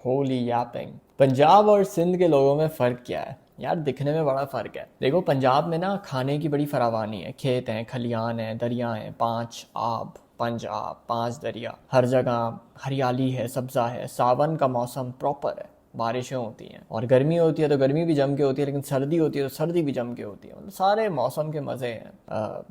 Holi Yaping. Punjab और सिंध के लोगों में फ़र्क क्या है यार? दिखने में बड़ा फ़र्क है। देखो, पंजाब में ना खाने की बड़ी फरावानी है। खेत हैं, खलियान हैं, दरिया हैं, 5 आब, 5 आब, 5 दरिया, हर जगह हरियाली है, सब्जा है। सावन का मौसम प्रॉपर है, बारिशें होती हैं। और गर्मी होती है तो गर्मी भी जम के होती है, लेकिन सर्दी होती है तो सर्दी भी जम के होती है। मतलब सारे मौसम के मज़े हैं।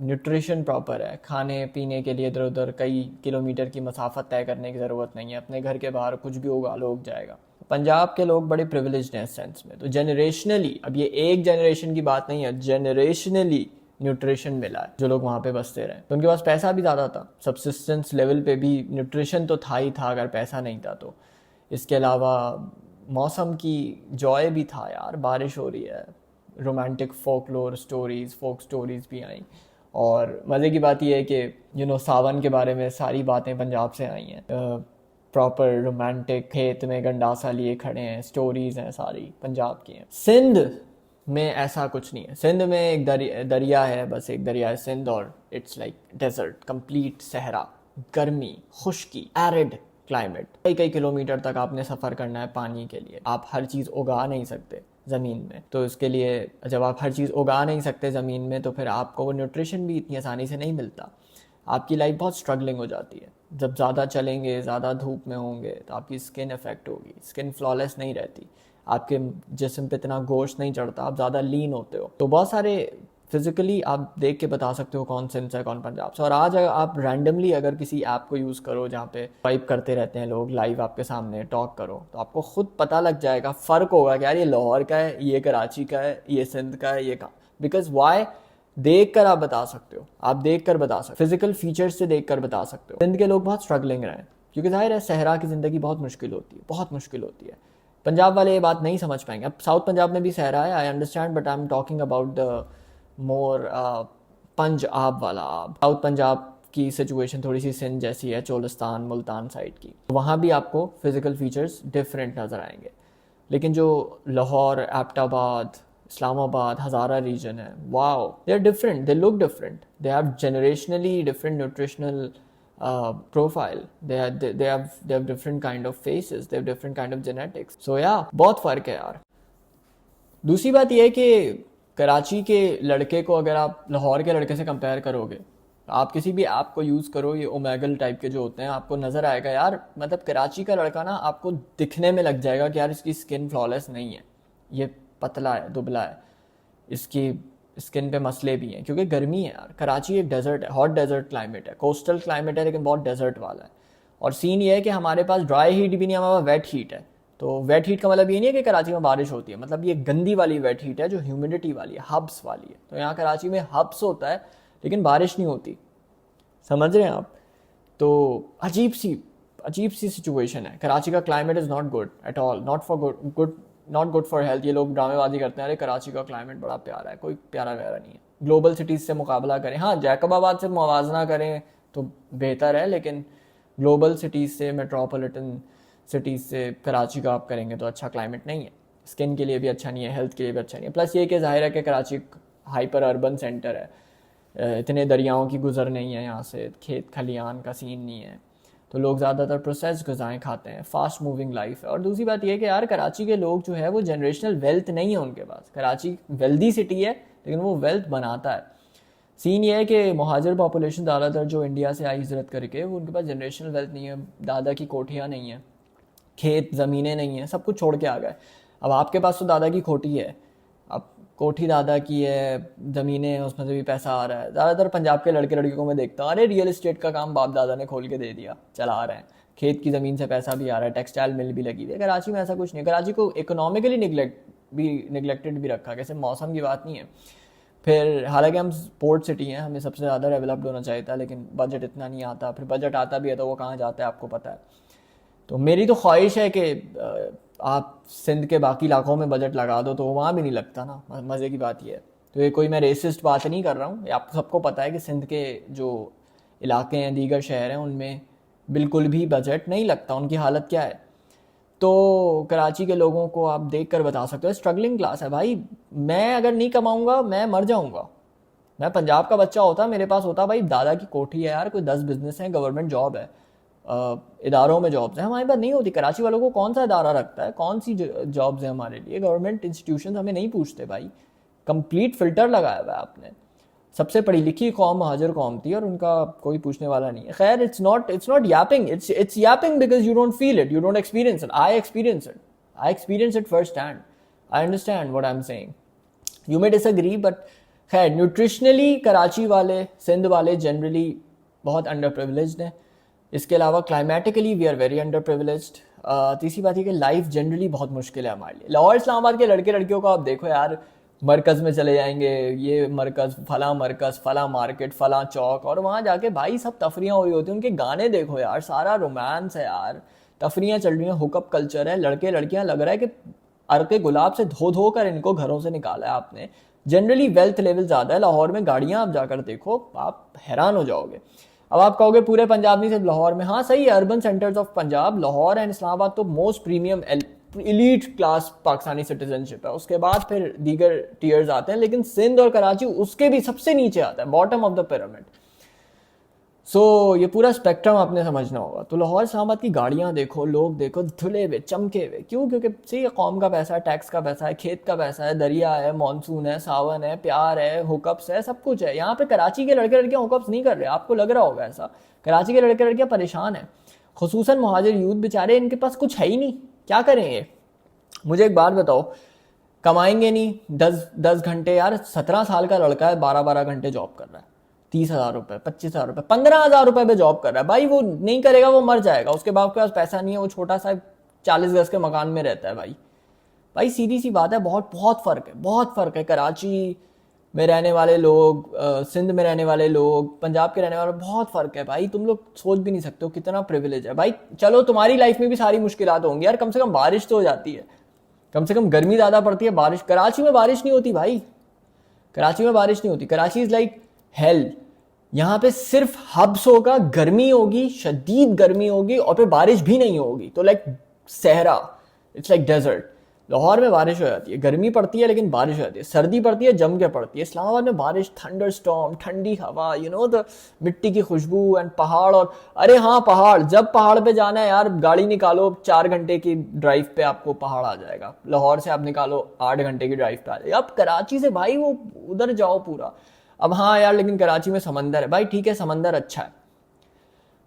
न्यूट्रिशन प्रॉपर है, खाने पीने के लिए इधर उधर कई किलोमीटर की मसाफत तय करने की ज़रूरत नहीं है। अपने घर के बाहर कुछ भी उगा लो, उग जाएगा। पंजाब के लोग बड़े प्रिविलेज्ड हैं इस सेंस में। तो जनरेशनली, अब ये एक जनरेशन की बात नहीं है, जनरेशनली न्यूट्रिशन मिला है जो लोग वहाँ पे बसते रहे। तो उनके पास पैसा भी ज़्यादा था, सब्सिस्टेंस लेवल पे भी न्यूट्रिशन तो था ही था, अगर पैसा नहीं था तो। इसके अलावा मौसम की जॉय भी था यार, बारिश हो रही है, romantic folklore stories, folk stories भी आई। और मज़े की बात यह है कि सावन के बारे में सारी बातें पंजाब से आई हैं। प्रॉपर रोमांटिक, खेत में गंडासा लिए खड़े हैं, स्टोरीज हैं सारी पंजाब की हैं। सिंध में ऐसा कुछ नहीं है। सिंध में एक दरिया है, बस एक दरिया है सिंध, और इट्स लाइक डेजर्ट, कंप्लीट सहरा, गर्मी, खुश्की, एरिड क्लाइमेट। कई कई किलोमीटर तक आपने सफ़र करना है पानी के लिए। आप हर चीज़ उगा नहीं सकते ज़मीन में, तो इसके लिए जब आप हर चीज़ उगा नहीं सकते ज़मीन में, तो फिर आपको वो न्यूट्रिशन भी इतनी आसानी से नहीं मिलता। आपकी लाइफ बहुत स्ट्रगलिंग हो जाती है। जब ज़्यादा चलेंगे, ज़्यादा धूप में होंगे, तो आपकी स्किन अफेक्ट होगी, स्किन फ्लॉलेस नहीं रहती, आपके जिस्म पे इतना गोश्त नहीं चढ़ता, आप ज़्यादा लीन होते हो। तो बहुत सारे फिजिकली आप देख के बता सकते हो कौन सिंध से कौन पंजाब से। और आज अगर आप रैंडमली अगर किसी ऐप को यूज़ करो जहाँ पे स्वाइप करते रहते हैं लोग, लाइव आपके सामने टॉक करो, तो आपको खुद पता लग जाएगा, फ़र्क होगा कि यार ये लाहौर का है, ये कराची का है, ये सिंध का है, ये कहाँ। बिकॉज वाई, देख कर आप बता सकते हो, आप देख कर बता सकते हो, फिजिकल फीचर्स से देख कर बता सकते हो। सिंध के लोग बहुत स्ट्रगलिंग रहे हैं, क्योंकि जाहिर है सहरा की ज़िंदगी बहुत मुश्किल होती है, बहुत मुश्किल होती है। पंजाब वाले ये बात नहीं समझ पाएंगे। अब साउथ पंजाब में भी सहरा है, I understand, but I am talking about the more Punjab वाला आब। साउथ पंजाब की सिचुएशन थोड़ी सी सिंध जैसी है, चोलिस्तान मुल्तान साइड की। वहाँ भी आपको फिजिकल फीचर्स डिफरेंट नज़र आएंगे। लेकिन जो लाहौर, एबटाबाद, इस्लामाबाद, हज़ारा रीजन है, wow, they are different, they look different, they have generationally different nutritional profile, they have different kind of faces, they have different kind of genetics. So yeah, बहुत फ़र्क है यार। दूसरी बात यह है कि कराची के लड़के को अगर आप लाहौर के लड़के से कंपेयर करोगे, आप किसी भी ऐप को यूज़ करो, ये ओमेगल टाइप के जो होते हैं, आपको नज़र आएगा यार, मतलब कराची का लड़का ना आपको दिखने में लग जाएगा कि यार इसकी स्किन फ्लॉलेस नहीं है, ये पतला है, दुबला है, इसकी स्किन पे मसले भी हैं, क्योंकि गर्मी है यार। कराची एक डेजर्ट है, हॉट डेजर्ट क्लाइमेट है, कोस्टल क्लाइमेट है, लेकिन बहुत डेजर्ट वाला है। और सीन ये है कि हमारे पास ड्राई हीट भी नहीं, हमारे पास वेट हीट है। तो वेट हीट का मतलब ये नहीं है कि कराची में बारिश होती है, मतलब ये गंदी वाली वेट हीट है जो ह्यूमिडिटी वाली है, हब्स वाली है। तो यहाँ कराची में हब्स होता है, लेकिन बारिश नहीं होती। समझ रहे हैं आप? तो अजीब सी सिचुएशन है। कराची का climate is not good at all, not for good, not good for health. ये लोग ड्रामेबाजी करते हैं, अरे कराची का क्लाइमेट बड़ा प्यारा है, कोई प्यारा व्यारा नहीं है। ग्लोबल सिटीज़ से मुकाबला करें, हाँ जैकबाबाद से मुवाजना करें तो बेहतर है, लेकिन ग्लोबल सिटीज़ से, मेट्रोपॉलिटन सिटीज़ से कराची का आप करेंगे तो अच्छा क्लाइमेट नहीं है। स्किन के लिए भी अच्छा नहीं है, हेल्थ के लिए भी अच्छा नहीं है। प्लस ये कि जाहिर है कि कराची हाइपर अर्बन सेंटर है, इतने दरियाओं की गुजर नहीं है यहाँ से, खेत खलियान का सीन नहीं है, तो लोग ज़्यादातर प्रोसेस्ड ग़िज़ाएँ खाते हैं, फास्ट मूविंग लाइफ है। और दूसरी बात यह है कि यार कराची के लोग जो है वो जनरेशनल वेल्थ नहीं है उनके पास। कराची वेल्दी सिटी है, लेकिन वो वेल्थ बनाता है। सीन ये है कि मुहाजिर पॉपुलेशन ज़्यादातर जो इंडिया से आई हिजरत करके, वो उनके पास जनरेशनल वेल्थ नहीं है, दादा की कोठियाँ नहीं हैं, खेत ज़मीनें नहीं हैं, सब कुछ छोड़ के आ गए। अब आपके पास तो दादा की खोटी है, अब कोठी दादा की है, ज़मीनें, उसमें से भी पैसा आ रहा है। ज़्यादातर पंजाब के लड़के लड़कियों को मैं देखता हूँ, अरे रियल इस्टेट का काम बाप दादा ने खोल के दे दिया, चला रहे हैं, खेत की ज़मीन से पैसा भी आ रहा है, टेक्सटाइल मिल भी लगी है। कराची में ऐसा कुछ नहीं है। कराची को इकोनॉमिकली निगलेक्टेड भी रखा, कैसे मौसम की बात नहीं है। फिर हालांकि हम पोर्ट सिटी हैं, हमें सबसे ज़्यादा डेवलप्ड होना चाहिए था, लेकिन बजट इतना नहीं आता। फिर बजट आता भी है तो वो कहाँ जाता है आपको पता है। तो मेरी तो ख्वाहिश है कि आप सिंध के बाकी इलाकों में बजट लगा दो, तो वहाँ भी नहीं लगता ना। मज़े की बात यह है। तो ये कोई मैं रेसिस्ट बात नहीं कर रहा हूँ, ये आपको सबको पता है कि सिंध के जो इलाके हैं, दीगर शहर हैं, उनमें बिल्कुल भी बजट नहीं लगता। उनकी हालत क्या है, तो कराची के लोगों को आप देख कर बता सकते हो, स्ट्रगलिंग क्लास है भाई। मैं अगर नहीं कमाऊँगा मैं मर जाऊँगा। मैं पंजाब का बच्चा होता, मेरे पास होता भाई दादा की कोठी है यार, कोई 10 बिजनेस है, गवर्नमेंट जॉब है, इदारों में जॉब्स हैं, हमारे पास नहीं होती। कराची वालों को कौन सा इदारा रखता है, कौन सी जॉब्स हैं हमारे लिए? गवर्नमेंट इंस्टीट्यूशन हमें नहीं पूछते भाई। कंप्लीट फिल्टर लगाया हुआ है आपने। सबसे पढ़ी लिखी कौम महाजर कौम थी और उनका कोई पूछने वाला नहीं है। खैर, it's not Yaping, it's Yaping because you don't feel it, you don't experience it. I experience it first hand. I understand what I am saying. You may disagree, but खैर, न्यूट्रिशनली कराची वाले, सिंध वाले जनरली बहुत under privileged हैं। इसके अलावा climatically we are very underprivileged. तीसरी बात है कि लाइफ जनरली बहुत मुश्किल है हमारे लिए। लाहौर इस्लामाबाद के लड़के लड़कियों को आप देखो यार, मरकज़ में चले जाएंगे, ये मरकज़, फला मार्केट, फला चौक, और वहाँ जाके भाई सब तफरियाँ हुई होती हैं। उनके गाने देखो यार, सारा रोमांस है यार, तफरियाँ चल रही हैं, हुकअप कल्चर है। लड़के लड़कियाँ लग रहा है कि अर्के गुलाब से धो धो कर इनको घरों से निकाला है आपने। जनरली वेल्थ लेवल ज़्यादा है लाहौर में। गाड़ियाँ आप जाकर देखो, आप हैरान हो जाओगे। अब आप कहोगे पूरे पंजाब नहीं, सिर्फ लाहौर में। हाँ सही है, urban centres of Punjab, Lahore and Islamabad तो most premium elite class Pakistani citizenship है। उसके बाद फिर दीगर टीयर्स आते हैं, लेकिन सिंध और कराची उसके भी सबसे नीचे आता है, बॉटम ऑफ द पिरामिड। सो ये पूरा स्पेक्ट्रम आपने समझना होगा। तो लाहौर इस्लामाबाद की गाड़ियाँ देखो, लोग देखो, धुले हुए, चमके हुए। क्यों? क्योंकि सही कौम का पैसा है, टैक्स का पैसा है, खेत का पैसा है, दरिया है, मानसून है, सावन है, प्यार है, हुकअप्स है, सब कुछ है। यहाँ पे कराची के लड़के लड़कियाँ हुकअप्स नहीं कर रहे, आपको लग रहा होगा ऐसा। कराची के लड़के लड़कियाँ परेशान हैं, खुसूसन मुहाजिर यूथ बेचारे, इनके पास कुछ है ही नहीं, क्या करेंगे? मुझे एक बात बताओ, कमाएंगे नहीं 10 घंटे यार? 17 साल का लड़का है, 12 घंटे जॉब कर रहा है, 30,000 रुपये, 25,000 रुपये, 15,000 रुपये पे जॉब कर रहा है भाई। वो नहीं करेगा, वो मर जाएगा। उसके बाप के पास पैसा नहीं है, वो छोटा सा 40 गज के मकान में रहता है भाई। भाई सीधी सी बात है, बहुत बहुत फ़र्क है, बहुत फ़र्क है। कराची में रहने वाले लोग, सिंध में रहने वाले लोग, पंजाब के रहने वाले, बहुत फ़र्क है भाई। तुम लोग सोच भी नहीं सकते हो कितना प्रिविलेज है भाई। चलो तुम्हारी लाइफ में भी सारी मुश्किलात होंगी यार, कम से कम बारिश तो हो जाती है, कम से कम गर्मी ज़्यादा पड़ती है, बारिश। कराची में बारिश नहीं होती भाई, कराची में बारिश नहीं होती। Karachi is like hell. यहाँ पे सिर्फ हब्स होगा, गर्मी होगी, शदीद गर्मी होगी, और फिर बारिश भी नहीं होगी, तो लाइक सहरा, इट्स लाइक डेजर्ट। लाहौर में बारिश हो जाती है, गर्मी पड़ती है लेकिन बारिश हो जाती है, सर्दी पड़ती है जम के पड़ती है। इस्लामाबाद में बारिश, थंडर स्टॉर्म, ठंडी हवा, यू नो द मिट्टी की खुशबू एंड पहाड़। और अरे हाँ, पहाड़, जब पहाड़ पे जाना है यार, गाड़ी निकालो, 4 घंटे की ड्राइव पे आपको पहाड़ आ जाएगा। लाहौर से आप निकालो 8 घंटे की ड्राइव पे आ जाएगा। अब कराची से भाई वो उधर जाओ पूरा। अब हाँ यार, लेकिन कराची में समंदर है भाई, ठीक है समंदर अच्छा है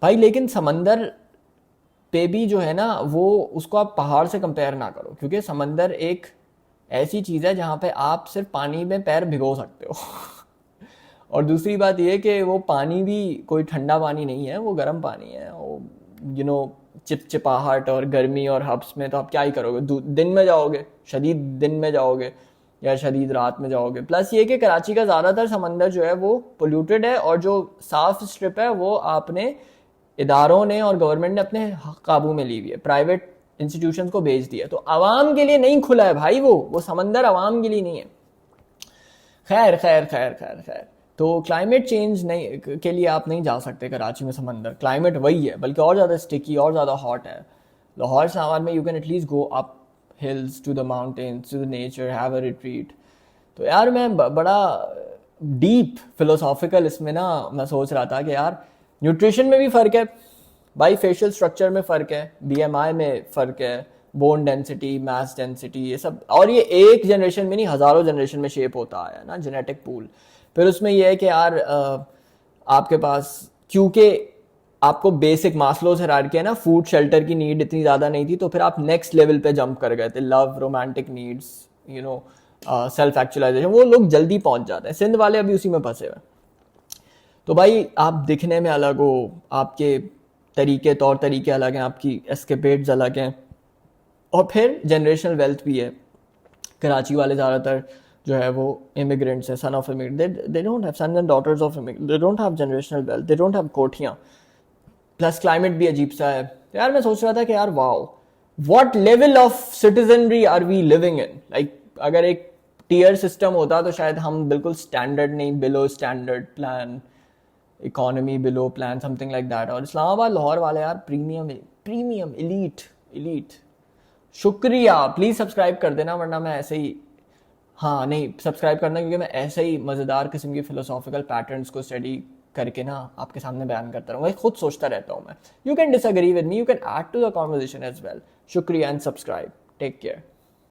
भाई, लेकिन समंदर पे भी जो है ना, वो उसको आप पहाड़ से कंपेयर ना करो, क्योंकि समंदर एक ऐसी चीज़ है जहाँ पे आप सिर्फ पानी में पैर भिगो सकते हो और दूसरी बात ये कि वो पानी भी कोई ठंडा पानी नहीं है, वो गर्म पानी है। वो यू नो चिपचिपाहट और गर्मी और हब्स में तो आप क्या ही करोगे? दिन में जाओगे, शदीद दिन में जाओगे या शदीद रात में जाओगे। प्लस ये कि कराची का ज़्यादातर समंदर जो है वो पोल्यूटेड है, और जो साफ स्ट्रिप है वो आपने इदारों ने और गवर्नमेंट ने अपने काबू में ली हुई है, प्राइवेट इंस्टीट्यूशंस को भेज दिया। तो आवाम के लिए नहीं खुला है भाई, वो समंदर आवाम के लिए नहीं है। खैर खैर खैर खैर खैर, तो क्लाइमेट चेंज नहीं के लिए आप नहीं जा सकते कराची में समंदर। क्लाइमेट वही है, बल्कि और ज़्यादा स्टिकी, और ज़्यादा हॉट है। लाहौर इस्लामाबाद में you can at least go up hills to the mountains, to the nature, have a retreat. तो यार मैं बड़ा डीप फिलोसॉफिकल इसमें ना मैं सोच रहा था कि यार न्यूट्रिशन में भी फ़र्क है भाई, फेशियल स्ट्रक्चर में फ़र्क है, बीएमआई में फ़र्क है, बोन डेंसिटी, मास डेंसिटी, ये सब। और ये एक जनरेशन में नहीं, हज़ारों जनरेशन में शेप होता आया ना, जेनेटिक पूल। फिर उसमें यह है कि यार आपके पास, क्योंकि आपको बेसिक मास्लोज हायरार्की है ना, फूड शेल्टर की नीड इतनी ज़्यादा नहीं थी, तो फिर आप नेक्स्ट लेवल पे जंप कर गए थे, love, romantic needs, you know, self actualisation, वो लोग जल्दी पहुंच जाते हैं। सिंध वाले अभी उसी में फंसे हुए। तो भाई आप दिखने में अलग हो, आपके तौर तरीके अलग हैं, आपकी एस्केपेड्स अलग हैं, और फिर जनरेशनल वेल्थ भी है। कराची वाले ज़्यादातर जो है वो इमिग्रेंट्स है, son of immigrant, they don't have sons and daughters of immigrant, they don't have generational wealth, they don't have कोठियाँ। प्लस क्लाइमेट भी अजीब सा है। यार मैं सोच रहा था कि यार wow, what level of citizenry are we living in. Like अगर एक टीयर सिस्टम होता तो शायद हम बिल्कुल स्टैंडर्ड नहीं, below standard plan, economy below plan, something like that. और इस्लामाबाद लाहौर वाले यार प्रीमियम इलीट। शुक्रिया, प्लीज़ सब्सक्राइब कर देना, वरना मैं ऐसे ही, हाँ नहीं सब्सक्राइब करना, क्योंकि मैं ऐसे ही मज़ेदार किस्म की फ़िलोसॉफिकल पैटर्न्स को स्टडी करके ना आपके सामने बयान करता रहूँगा, खुद सोचता रहता हूँ मैं. You can disagree with me, you can add to the conversation as well. शुक्रिया एंड सब्सक्राइब. Take care.